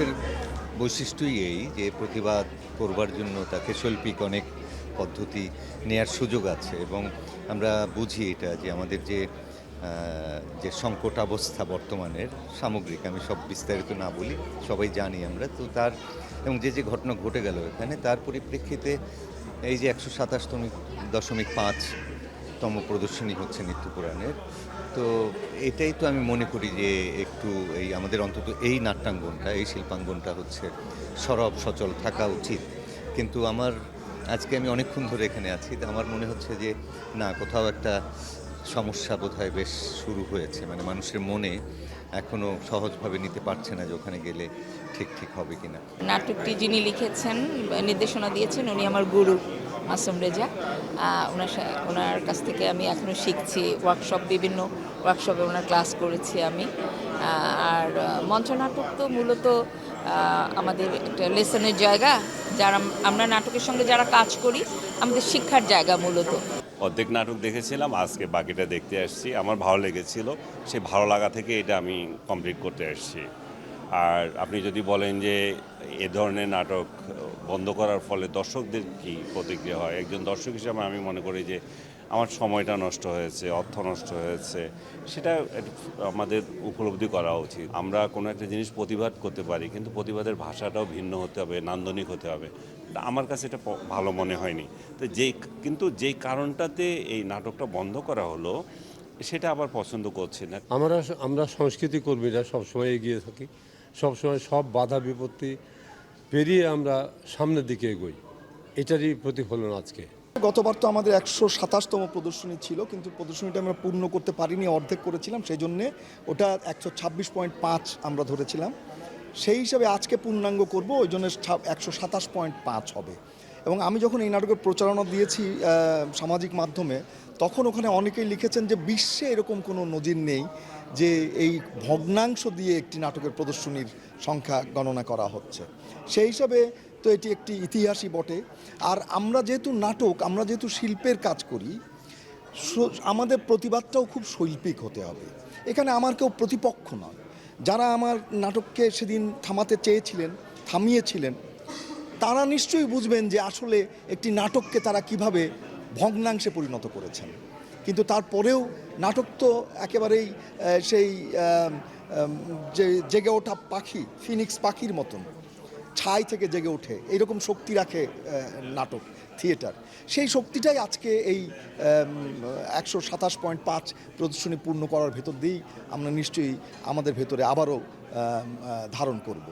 নাটকের বৈশিষ্ট্যই এই যে প্রতিবাদ করবার জন্য তাকে শৈল্পিক অনেক পদ্ধতি নেয়ার সুযোগ আছে এবং আমরা বুঝি এটা যে আমাদের যে সংকটাবস্থা বর্তমানের সামগ্রিক, আমি সব বিস্তারিত না বলি, সবাই জানি আমরা তো তার, এবং যে ঘটনা ঘটে গেল এখানে তার পরিপ্রেক্ষিতে এই যে ১২৭.৫তম প্রদর্শনী হচ্ছে নিত্যপুরাণের, তো এটাই তো আমি মনে করি যে একটু এই আমাদের অন্তত এই নাট্যাঙ্গনটা, এই শিল্পাঙ্গনটা হচ্ছে সরব সচল থাকা উচিত। কিন্তু আজকে আমি অনেকক্ষণ ধরে এখানে আছি, তো আমার মনে হচ্ছে যে না, কোথাও একটা সমস্যা বোধহয় বেশ শুরু হয়েছে, মানে মানুষের মনে এখনও সহজভাবে নিতে পারছে না যে ওখানে গেলে ঠিক হবে কিনা। নাটকটি যিনি লিখেছেন, নির্দেশনা দিয়েছেন, উনি আমার গুরু মাসুম রেজা। ওনার কাছ থেকে আমি এখনও শিখছি, বিভিন্ন ওয়ার্কশপে ওনার ক্লাস করেছি আমি। আর মঞ্চনাটক তো মূলত আমাদের একটা লেসনের জায়গা, আমরা নাটকের সঙ্গে যারা কাজ করি আমাদের শিক্ষার জায়গা মূলত। অর্ধেক নাটক দেখেছিলাম, আজকে বাকিটা দেখতে আসছি। আমার ভালো লেগেছিল, সেই ভালো লাগা থেকে এটা আমি কমপ্লিট করতে আসছি। আর আপনি যদি বলেন যে এ ধরনের নাটক বন্ধ করার ফলে দর্শকদের কি প্রতিক্রিয়া হয়, একজন দর্শক হিসেবে আমি মনে করি যে আমার সময়টা নষ্ট হয়েছে, অর্থ নষ্ট হয়েছে, সেটা আমাদের উপলব্ধি করা উচিত। আমরা কোনো একটা জিনিস প্রতিবাদ করতে পারি, কিন্তু প্রতিবাদের ভাষাটাও ভিন্ন হতে হবে, নান্দনিক হতে হবে। আমার কাছে এটা ভালো মনে হয়নি। তো যেই কারণটাতে এই নাটকটা বন্ধ করা হলো, সেটা আবার পছন্দ করছি না। আমরা সংস্কৃতি কর্মীরা সবসময় এগিয়ে থাকি, সবসময় সব বাধা বিপত্তি পেরিয়ে আমরা সামনের দিকে এগোই, এটারই প্রতিফলন আজকে। গতবার তো আমাদের ১২৭তম প্রদর্শনী ছিল, কিন্তু প্রদর্শনীটা আমরা পূর্ণ করতে পারিনি, অর্ধেক করেছিলাম, সেই জন্যে ওটা ১২৬.৫ আমরা ধরেছিলাম। সেই হিসাবে আজকে পূর্ণাঙ্গ করব, ওই জন্য ১২৭.৫ হবে। এবং আমি যখন এই নাটকের প্রচারণা দিয়েছি সামাজিক মাধ্যমে, তখন ওখানে অনেকেই লিখেছেন যে বিশ্বে এরকম কোনো নজির নেই যে এই ভগ্নাংশ দিয়ে একটি নাটকের প্রদর্শনীর সংখ্যা গণনা করা হচ্ছে। সেই হিসাবে তো এটি একটি ইতিহাসই বটে। আর আমরা যেহেতু শিল্পের কাজ করি, আমাদের প্রতিবাদটাও খুব শৈল্পিক হতে হবে। এখানে আমার কেউ প্রতিপক্ষ নয়। যারা আমার নাটককে সেদিন থামিয়েছিলেন, তারা নিশ্চয়ই বুঝবেন যে আসলে একটি নাটককে তারা কিভাবে ভগ্নাংশে পরিণত করেছেন। কিন্তু তারপরেও নাটক তো একেবারেই সেই যে জেগে ওঠা পাখি, ফিনিক্স পাখির মতন ছাই থেকে জেগে ওঠে, এইরকম শক্তি রাখে নাটক, থিয়েটার। সেই শক্তিটাই আজকে এই ১২৭.৫ প্রদর্শনী পূর্ণ করার ভেতর দিয়েই আমরা নিশ্চয়ই আমাদের ভেতরে আবারও ধারণ করব।